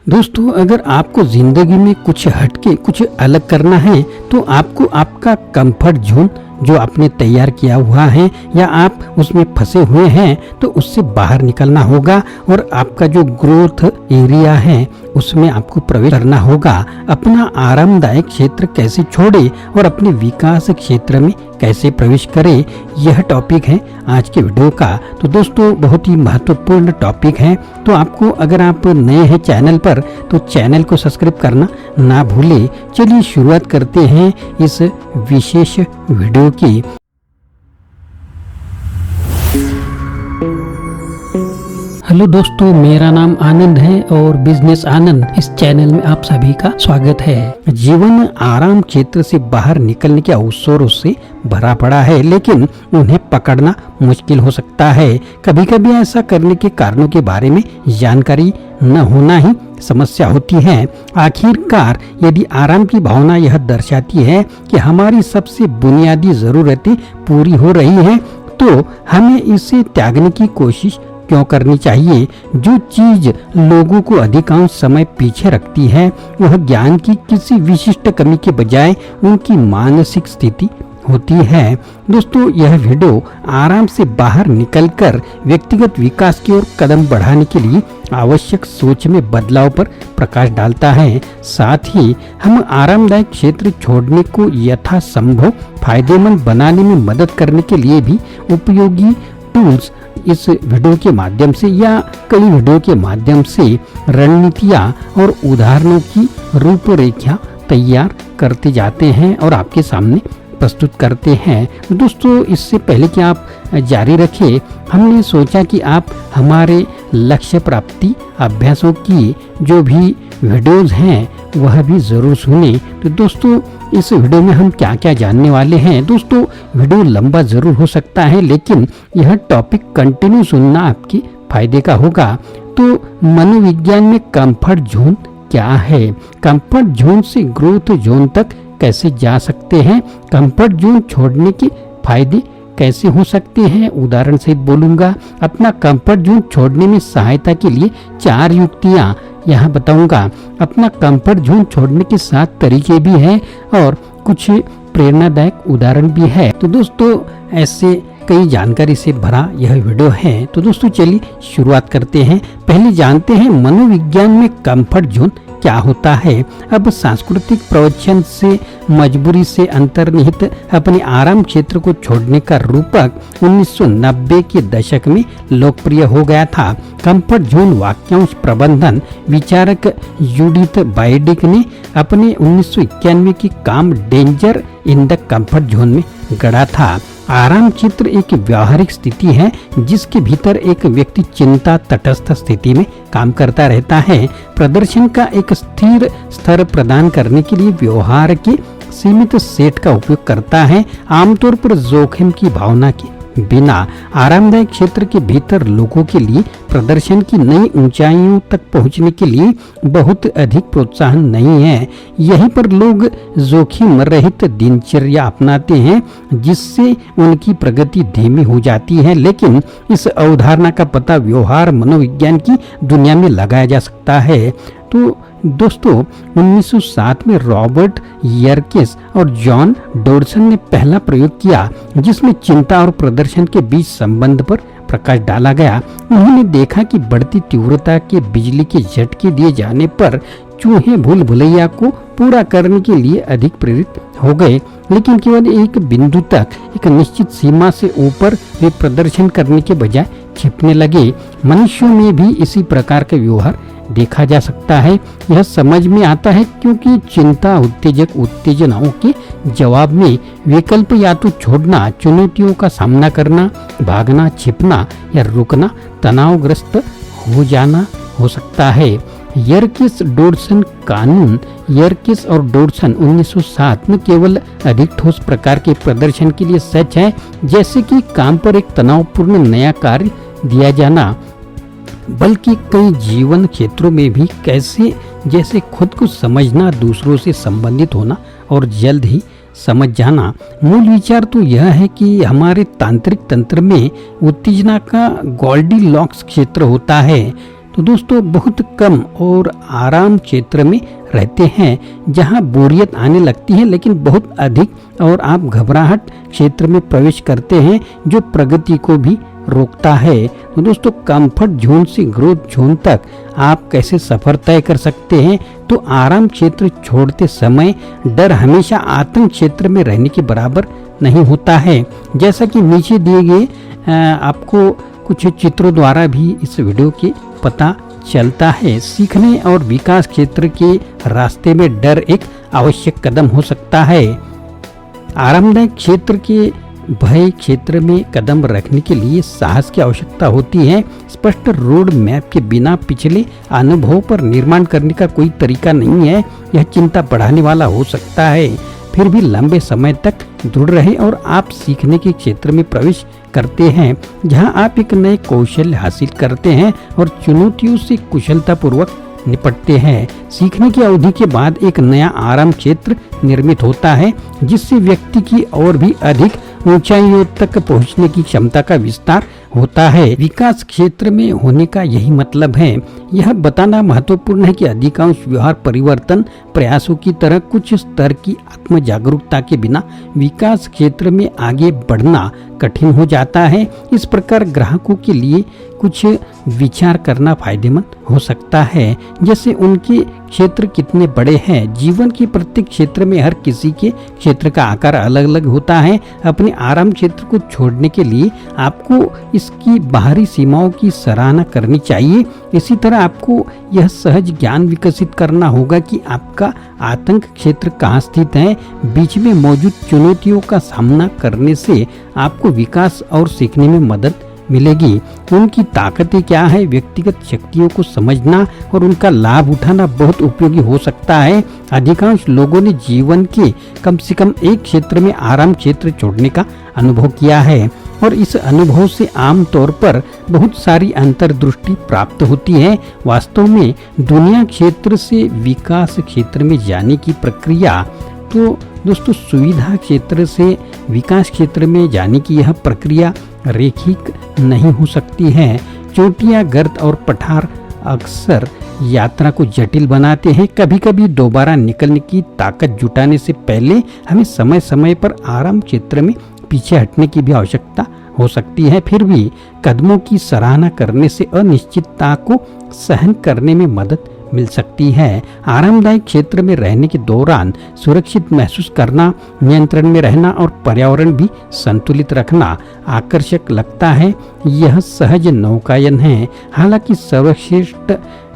दोस्तों, अगर आपको जिंदगी में कुछ हटके कुछ अलग करना है तो आपको आपका कंफर्ट जोन जो आपने तैयार किया हुआ है या आप उसमें फंसे हुए हैं तो उससे बाहर निकलना होगा और आपका जो ग्रोथ एरिया है उसमें आपको प्रवेश करना होगा। अपना आरामदायक क्षेत्र कैसे छोड़े और अपने विकास क्षेत्र में कैसे प्रवेश करे, यह टॉपिक है आज के वीडियो का। तो दोस्तों, बहुत ही महत्वपूर्ण टॉपिक है। तो आपको अगर आप नए हैं चैनल पर तो चैनल को सब्सक्राइब करना ना भूले। चलिए शुरुआत करते हैं इस विशेष वीडियो की। हेलो दोस्तों, मेरा नाम आनंद है और बिजनेस आनंद इस चैनल में आप सभी का स्वागत है। जीवन आराम क्षेत्र से बाहर निकलने के अवसरों से भरा पड़ा है, लेकिन उन्हें पकड़ना मुश्किल हो सकता है। कभी कभी ऐसा करने के कारणों के बारे में जानकारी न होना ही समस्या होती है। आखिरकार यदि आराम की भावना यह दर्शाती है कि हमारी सबसे बुनियादी जरूरतें पूरी हो रही हैं, तो हमें इसे त्यागने की कोशिश क्यों करनी चाहिए। जो चीज लोगों को अधिकांश समय पीछे रखती है वह ज्ञान की किसी विशिष्ट कमी के बजाय उनकी मानसिक स्थिति होती है। दोस्तों, यह वीडियो आराम से बाहर निकलकर व्यक्तिगत विकास की ओर कदम बढ़ाने के लिए आवश्यक सोच में बदलाव पर प्रकाश डालता है। साथ ही हम आरामदायक क्षेत्र छोड़ने को यथासंभव फायदेमंद बनाने में मदद करने के लिए भी उपयोगी टूल्स इस वीडियो के माध्यम से या कई वीडियो के माध्यम से रणनीतियाँ और उदाहरणों की रूपरेखा तैयार करते जाते हैं और आपके सामने प्रस्तुत करते हैं। दोस्तों, इससे पहले कि आप जारी रखें, हमने सोचा कि आप हमारे लक्ष्य प्राप्ति अभ्यासों की जो भी वीडियोस हैं वह भी जरूर सुने। तो दोस्तों, इस वीडियो में हम क्या क्या जानने वाले हैं। दोस्तों, वीडियो लंबा जरूर हो सकता है, लेकिन यह टॉपिक कंटिन्यू सुनना आपके फायदे का होगा। तो मनोविज्ञान में कंफर्ट जोन क्या है, कंफर्ट जोन से ग्रोथ जोन तक कैसे जा सकते हैं, कंफर्ट जोन छोड़ने के फायदे कैसे हो सकते हैं, उदाहरण सहित बोलूंगा। अपना कंफर्ट जोन छोड़ने में सहायता के लिए 4 युक्तियां यहाँ बताऊंगा। अपना कंफर्ट जोन छोड़ने के 7 तरीके भी हैं और कुछ प्रेरणादायक उदाहरण भी है। तो दोस्तों, ऐसे कई जानकारी से भरा यह वीडियो है। तो दोस्तों, चलिए शुरुआत करते हैं। पहले जानते हैं मनोविज्ञान में कंफर्ट जोन क्या होता है। अब सांस्कृतिक प्रवचन से मजबूरी से अंतर्निहित अपने आराम क्षेत्र को छोड़ने का रूपक 1990 के दशक में लोकप्रिय हो गया था। कंफर्ट जोन वाक्यांश प्रबंधन विचारक जूडिथ बाइडिक ने अपने 1991 की काम danger in the comfort zone में गढ़ा था। आराम क्षेत्र एक व्यावहारिक स्थिति है जिसके भीतर एक व्यक्ति चिंता तटस्थ स्थिति में काम करता रहता है। प्रदर्शन का एक स्थिर स्तर प्रदान करने के लिए व्यवहार के सीमित सेट का उपयोग करता है, आमतौर पर जोखिम की भावना के बिना। आरामदायक क्षेत्र के भीतर लोगों के लिए प्रदर्शन की नई ऊंचाइयों तक पहुंचने के लिए बहुत अधिक प्रोत्साहन नहीं है। यहीं पर लोग जोखिम रहित दिनचर्या अपनाते हैं जिससे उनकी प्रगति धीमी हो जाती है। लेकिन इस अवधारणा का पता व्यवहार मनोविज्ञान की दुनिया में लगाया जा सकता है। तो दोस्तों, 1907 में रॉबर्ट यर्किस और जॉन डॉडसन ने पहला प्रयोग किया जिसमें चिंता और प्रदर्शन के बीच संबंध पर प्रकाश डाला गया। उन्होंने देखा कि बढ़ती तीव्रता के बिजली के झटके दिए जाने पर चूहे भूल भुलैया को पूरा करने के लिए अधिक प्रेरित हो गए, लेकिन केवल एक बिंदु तक। एक निश्चित सीमा से ऊपर वे प्रदर्शन करने के बजाय छिपने लगे। मनुष्यों में भी इसी प्रकार का व्यवहार देखा जा सकता है। यह समझ में आता है क्योंकि चिंता उत्तेजक उत्तेजनाओं के जवाब में विकल्प या तो छोड़ना, चुनौतियों का सामना करना, भागना, छिपना या रुकना, तनावग्रस्त हो जाना हो सकता है। यर्किस डॉडसन कानून। यर्किस और डॉडसन 1907 में केवल अधिक ठोस प्रकार के प्रदर्शन के लिए सच है, जैसे कि काम पर एक तनावपूर्ण नया कार्य दिया जाना, बल्कि कई जीवन क्षेत्रों में भी कैसे, जैसे खुद को समझना, दूसरों से संबंधित होना और जल्द ही समझ जाना। मूल विचार तो यह है कि हमारे तांत्रिक तंत्र में उत्तेजना का गोल्डी लॉक्स क्षेत्र होता है। तो दोस्तों बहुत कम और आराम क्षेत्र में रहते हैं जहां बोरियत आने लगती है, लेकिन बहुत अधिक और आप घबराहट क्षेत्र में प्रवेश करते हैं जो प्रगति को भी रोकता है। तो दोस्तों कंफर्ट जोन से ग्रोथ जोन तक आप कैसे सफर तय कर सकते हैं? तो आराम क्षेत्र छोड़ते समय डर हमेशा आतंक क्षेत्र में रहने के बराबर नहीं होता है। जैसा कि नीचे दिए गए आपको कुछ चित्रों द्वारा भी इस वीडियो के पता चलता है। सीखने और विकास क्षेत्र के रास्ते में डर एक आवश्यक कदम हो सकता है। आरामदायक क्षेत्र के भय क्षेत्र में कदम रखने के लिए साहस की आवश्यकता होती है। स्पष्ट रोड मैप के बिना पिछले अनुभव पर निर्माण करने का कोई तरीका नहीं है। यह चिंता बढ़ाने वाला हो सकता है। फिर भी लंबे समय तक दृढ़ रहे और आप सीखने के क्षेत्र में प्रवेश करते हैं जहां आप एक नए कौशल हासिल करते हैं और चुनौतियों से कुशलतापूर्वक निपटते हैं। सीखने की अवधि के बाद एक नया आराम क्षेत्र निर्मित होता है जिससे व्यक्ति की और भी अधिक ऊंचाइयों तक पहुंचने की क्षमता का विस्तार होता है। विकास क्षेत्र में होने का यही मतलब है। यह बताना महत्वपूर्ण है कि अधिकांश व्यवहार परिवर्तन प्रयासों की तरह कुछ स्तर की आत्म जागरूकता के बिना विकास क्षेत्र में आगे बढ़ना कठिन हो जाता है। इस प्रकार ग्राहकों के लिए कुछ विचार करना फायदेमंद हो सकता है, जैसे उनके क्षेत्र कितने बड़े हैं। जीवन के प्रत्येक क्षेत्र में हर किसी के क्षेत्र का आकार अलग अलग होता है। अपने आराम क्षेत्र को छोड़ने के लिए आपको इसकी बाहरी सीमाओं की सराहना करनी चाहिए। इसी तरह आपको यह सहज ज्ञान विकसित करना होगा कि आपका आतंक क्षेत्र कहाँ स्थित है। बीच में मौजूद चुनौतियों का सामना करने से आपको विकास और सीखने में मदद मिलेगी। उनकी ताकतें क्या है? व्यक्तिगत शक्तियों को समझना और उनका लाभ उठाना बहुत उपयोगी हो सकता है। अधिकांश लोगों ने जीवन के कम से कम एक क्षेत्र में आराम क्षेत्र छोड़ने का अनुभव किया है और इस अनुभव से आमतौर पर बहुत सारी अंतर्दृष्टि प्राप्त होती है। वास्तव में दुनिया क्षेत्र से विकास क्षेत्र में जाने की प्रक्रिया, तो दोस्तों सुविधा क्षेत्र से विकास क्षेत्र में जाने की यह प्रक्रिया रेखिक नहीं हो सकती है। चोटियां, गर्त और पठार अक्सर यात्रा को जटिल बनाते हैं। कभी कभी दोबारा निकलने की ताकत जुटाने से पहले हमें समय समय पर आराम क्षेत्र में पीछे हटने की भी आवश्यकता हो सकती है। फिर भी कदमों की सराहना करने से अनिश्चितता को सहन करने में मदद मिल सकती है। आरामदायक क्षेत्र में रहने के दौरान सुरक्षित महसूस करना, नियंत्रण में रहना और पर्यावरण भी संतुलित रखना आकर्षक लगता है। यह सहज नौकायन है। हालांकि सर्वश्रेष्ठ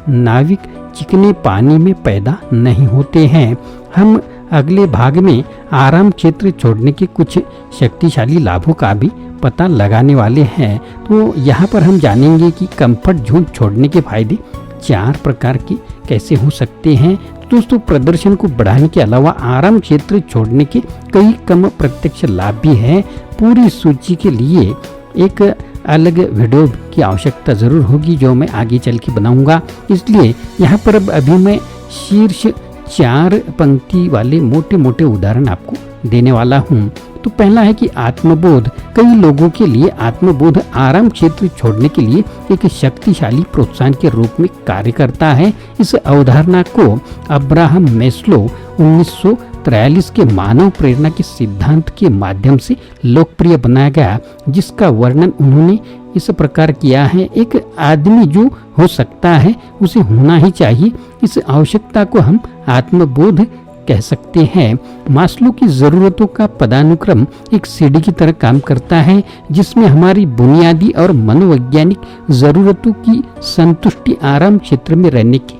नाविक चिकने पानी में पैदा नहीं होते हैं। हम अगले भाग में आराम क्षेत्र छोड़ने के कुछ शक्तिशाली लाभों का भी पता लगाने वाले हैं। तो यहाँ पर हम जानेंगे कि कंफर्ट जोन छोड़ने के फायदे 4 प्रकार के कैसे हो सकते हैं। दोस्तों प्रदर्शन को बढ़ाने के अलावा आराम क्षेत्र छोड़ने के कई कम प्रत्यक्ष लाभ भी हैं। पूरी सूची के लिए एक अलग वीडियो की आवश्यकता जरूर होगी जो मैं आगे चल के बनाऊंगा। इसलिए यहाँ पर अब अभी मैं शीर्ष 4 पंक्ति वाले मोटे मोटे उदाहरण आपको देने वाला हूँ। तो पहला है कि आत्मबोध। कई लोगों के लिए आत्मबोध आराम क्षेत्र छोड़ने के लिए एक शक्तिशाली प्रोत्साहन के रूप में कार्य करता है। इस अवधारणा को अब्राहम मैस्लो 1943 के मानव प्रेरणा के सिद्धांत के माध्यम से लोकप्रिय बनाया गया, जिसका वर्णन उन्होंने इस प्रकार किया है। एक आदमी जो हो सकता है उसे होना ही चाहिए। इस आवश्यकता को हम आत्मबोध कह सकते हैं। मास्लो की जरूरतों का पदानुक्रम एक सीढ़ी की तरह काम करता है, जिसमें हमारी बुनियादी और मनोवैज्ञानिक जरूरतों की संतुष्टि आराम क्षेत्र में रहने की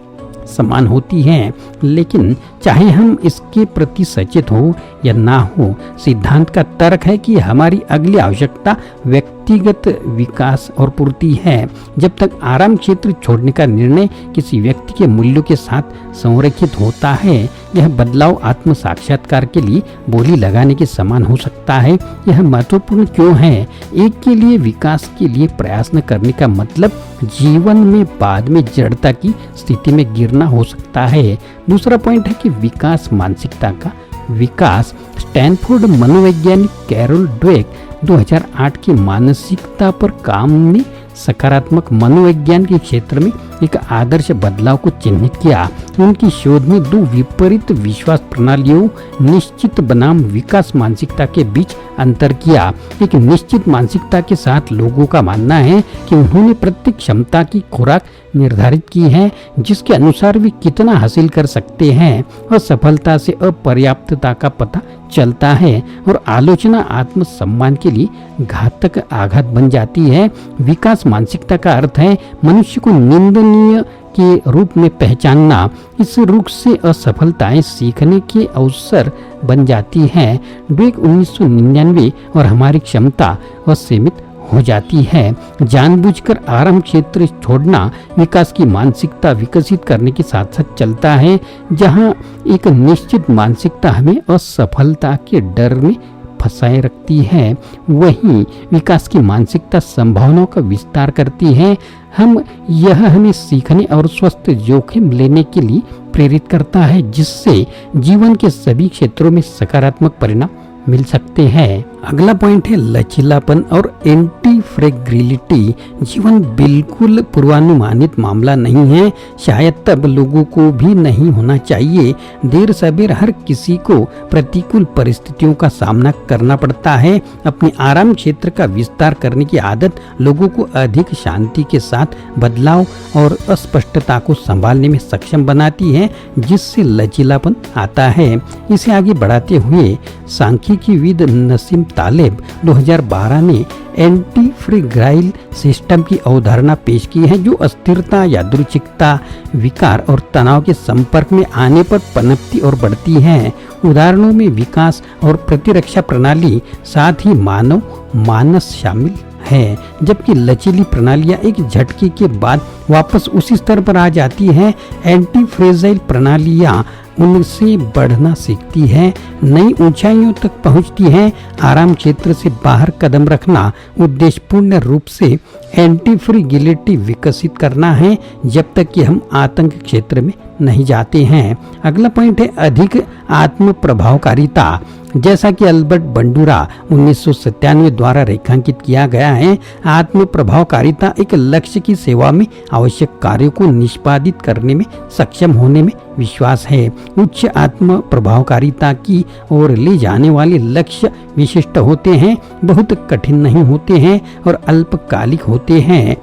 समान होती है। लेकिन चाहे हम इसके प्रति सचेत हो या ना हो, सिद्धांत का तर्क है कि हमारी अगली आवश्यकता व्यक्तिगत विकास और पूर्ति है। जब तक आराम क्षेत्र छोड़ने का निर्णय किसी व्यक्ति के मूल्यों के साथ संरेखित होता है, यह बदलाव आत्म साक्षात्कार के लिए बोली लगाने के समान हो सकता है। यह महत्वपूर्ण क्यों है? एक के लिए विकास के लिए प्रयास न करने का मतलब जीवन में बाद में जड़ता की स्थिति में गिरना हो सकता है। दूसरा पॉइंट है कि विकास मानसिकता का विकास। स्टैनफोर्ड मनोवैज्ञानिक कैरोल ड्वेक 2008 की मानसिकता पर काम ने सकारात्मक मनोविज्ञान के क्षेत्र में एक आदर्श बदलाव को चिन्हित किया। उनकी शोध में दो विपरीत विश्वास प्रणालियों, निश्चित बनाम विकास मानसिकता के बीच अंतर किया। एक निश्चित मानसिकता के साथ लोगों का मानना है कि उन्होंने प्रत्येक क्षमता की खुराक निर्धारित की है, जिसके अनुसार वे कितना हासिल कर सकते हैं। असफलता से अपर्याप्तता का पता चलता है और आलोचना आत्मसम्मान के लिए घातक आघात बन जाती है। विकास मानसिकता का अर्थ है मनुष्य को निंदनीय के रूप में पहचानना। इस रुख से असफलताएं सीखने के अवसर बन जाती हैं। ड्वेक 1999 और हमारी क्षमता असीमित हो जाती है। जानबूझकर आराम क्षेत्र छोड़ना विकास की मानसिकता विकसित करने के साथ साथ चलता है, जहां एक निश्चित मानसिकता हमें असफलता के डर में फंसाए रखती है, वहीं विकास की मानसिकता संभावनाओं का विस्तार करती है। यह हमें सीखने और स्वस्थ जोखिम लेने के लिए प्रेरित करता है, जिससे जीवन के सभी क्षेत्रों में सकारात्मक परिणाम मिल सकते हैं। अगला पॉइंट है लचीलापन और एंटी फ्रेग्रिलिटी। जीवन बिल्कुल पूर्वानुमानित मामला नहीं है, शायद तब लोगों को भी नहीं होना चाहिए। देर सबेर हर किसी को प्रतिकूल परिस्थितियों का सामना करना पड़ता है। अपने आराम क्षेत्र का विस्तार करने की आदत लोगों को अधिक शांति के साथ बदलाव और अस्पष्टता को संभालने में सक्षम बनाती है, जिससे लचीलापन आता है। इसे आगे बढ़ाते हुए सांख्यिकीविद नसीम तालेब 2012 ने एंटी फ्रेग्राइल सिस्टम की अवधारणा पेश की है, जो अस्थिरता, यादृच्छिकता, विकार और तनाव के संपर्क में आने पर पनपती और बढ़ती है। उदाहरणों में विकास और प्रतिरक्षा प्रणाली, साथ ही मानव मानस शामिल है, जबकि लचीली प्रणालियां एक झटके के बाद वापस उसी स्तर पर आ जाती हैं। एंटी फ्रेजाइल प्रणालियां उनसे बढ़ना सीखती है, नई ऊंचाइयों तक पहुंचती है। आराम क्षेत्र से बाहर कदम रखना उद्देश्यपूर्ण रूप से एंटी फ्रेगिलिटी विकसित करना है, जब तक कि हम आतंक क्षेत्र में नहीं जाते हैं। अगला पॉइंट है अधिक आत्म प्रभावकारिता। जैसा कि अल्बर्ट बंडूरा 1997 द्वारा रेखांकित किया गया है, आत्म प्रभावकारिता एक लक्ष्य की सेवा में आवश्यक कार्यों को निष्पादित करने में सक्षम होने में विश्वास है। उच्च आत्म प्रभावकारिता की ओर ले जाने वाले लक्ष्य विशिष्ट होते हैं, बहुत कठिन नहीं होते हैं और अल्पकालिक होते हैं।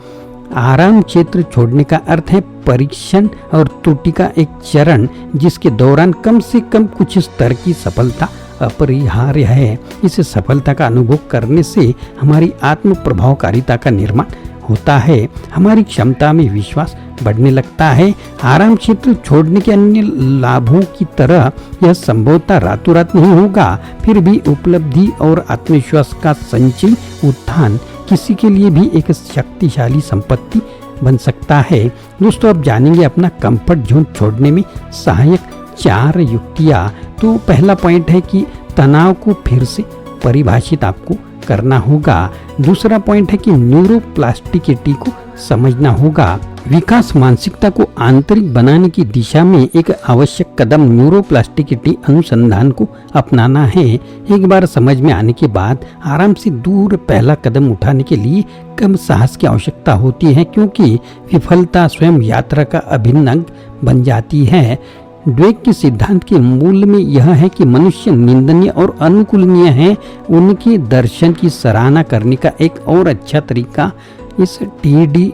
आराम क्षेत्र छोड़ने का अर्थ है परीक्षण और त्रुटि का एक चरण, जिसके दौरान कम से कम कुछ स्तर की सफलता अपरिहार्य है। इस सफलता का अनुभव करने से हमारी आत्म प्रभावकारिता का निर्माण होता है, हमारी क्षमता में विश्वास बढ़ने लगता है। आराम क्षेत्र छोड़ने के अन्य लाभों की तरह यह संभवतः रातों रात नहीं होगा, फिर भी उपलब्धि और आत्मविश्वास का संचयी उत्थान किसी के लिए भी एक शक्तिशाली संपत्ति बन सकता है। दोस्तों, अब जानेंगे अपना कंफर्ट जोन छोड़ने में सहायक 4 युक्तियाँ। तो पहला पॉइंट है कि तनाव को फिर से परिभाषित आपको करना होगा। दूसरा पॉइंट है कि न्यूरोप्लास्टिसिटी को समझना होगा। विकास मानसिकता को आंतरिक बनाने की दिशा में एक आवश्यक कदम न्यूरोप्लास्टिसिटी अनुसंधान को अपनाना है। एक बार समझ में आने के बाद आराम से दूर पहला कदम उठाने के लिए कम साहस की आवश्यकता होती है, क्योंकि विफलता स्वयं यात्रा का अभिन्न अंग बन जाती है। ड्वेक के सिद्धांत के मूल में यह है कि मनुष्य निंदनीय और अनुकूलनीय है। उनके दर्शन की सराहना करने का एक और अच्छा तरीका इस टीडी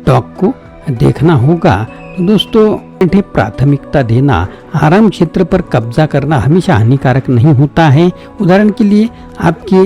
टॉक को देखना होगा। तो दोस्तों, प्राथमिकता देना। आराम क्षेत्र पर कब्जा करना हमेशा हानिकारक नहीं होता है। उदाहरण के लिए आपके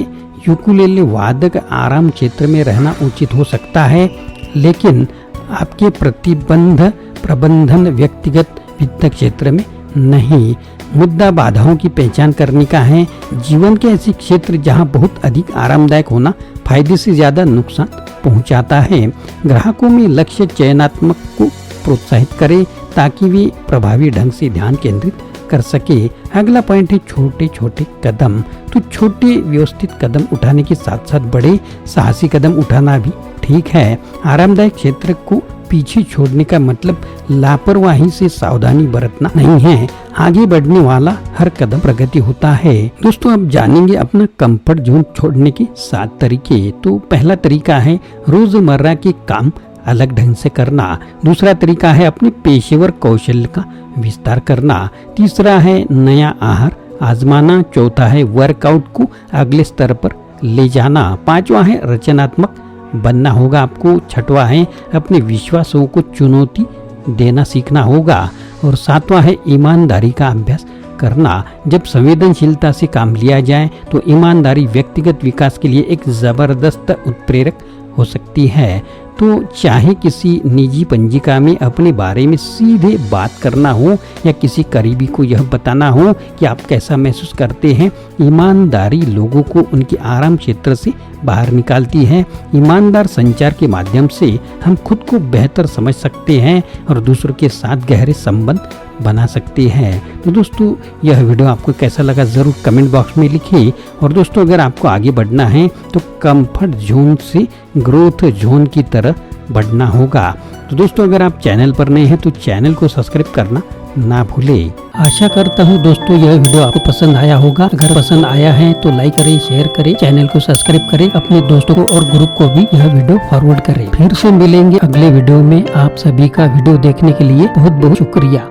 यूकुलेले वादक आराम क्षेत्र में रहना उचित हो सकता है, लेकिन आपके प्रबंधन व्यक्तिगत वित्त क्षेत्र में नहीं। मुद्दा बाधाओं की पहचान करने का है। जीवन के ऐसे क्षेत्र जहां बहुत अधिक आरामदायक होना फायदे से ज्यादा नुकसान पहुंचाता है। ग्राहकों में लक्ष्य चयनात्मक को प्रोत्साहित करें ताकि वे प्रभावी ढंग से ध्यान केंद्रित कर सके। अगला पॉइंट है छोटे छोटे कदम। तो छोटे व्यवस्थित कदम उठाने के साथ साथ बड़े साहसी कदम उठाना भी ठीक है। आरामदायक क्षेत्र को पीछे छोड़ने का मतलब लापरवाही से सावधानी बरतना नहीं है। आगे बढ़ने वाला हर कदम प्रगति होता है। दोस्तों, अब जानेंगे अपना कंफर्ट जोन छोड़ने के 7 तरीके। तो पहला तरीका है रोजमर्रा के काम अलग ढंग से करना। दूसरा तरीका है अपने पेशेवर कौशल का विस्तार करना। तीसरा है नया आहार आजमाना। चौथा है वर्कआउट को अगले स्तर पर ले जाना। पांचवा है रचनात्मक बनना होगा आपको। छठवा है अपने विश्वासों को चुनौती देना सीखना होगा। और सातवां है ईमानदारी का अभ्यास करना। जब संवेदनशीलता से काम लिया जाए तो ईमानदारी व्यक्तिगत विकास के लिए एक जबरदस्त उत्प्रेरक हो सकती है। तो चाहे किसी निजी पंजिका में अपने बारे में सीधे बात करना हो या किसी करीबी को यह बताना हो कि आप कैसा महसूस करते हैं, ईमानदारी लोगों को उनके आराम क्षेत्र से बाहर निकालती है। ईमानदार संचार के माध्यम से हम खुद को बेहतर समझ सकते हैं और दूसरों के साथ गहरे संबंध बना सकते हैं। तो दोस्तों यह वीडियो आपको कैसा लगा ज़रूर कमेंट बॉक्स में लिखिए। और दोस्तों अगर आपको आगे बढ़ना है तो कंफर्ट जोन से ग्रोथ जोन की तरह बढ़ना होगा। तो दोस्तों अगर आप चैनल पर नए हैं तो चैनल को सब्सक्राइब करना ना भूलें। आशा करता हूँ दोस्तों यह वीडियो आपको पसंद आया होगा। अगर पसंद आया है तो लाइक करें, शेयर करें, चैनल को सब्सक्राइब करें, अपने दोस्तों को और ग्रुप को भी यह वीडियो फॉरवर्ड करें। फिर से मिलेंगे अगले वीडियो में। आप सभी का वीडियो देखने के लिए बहुत बहुत शुक्रिया।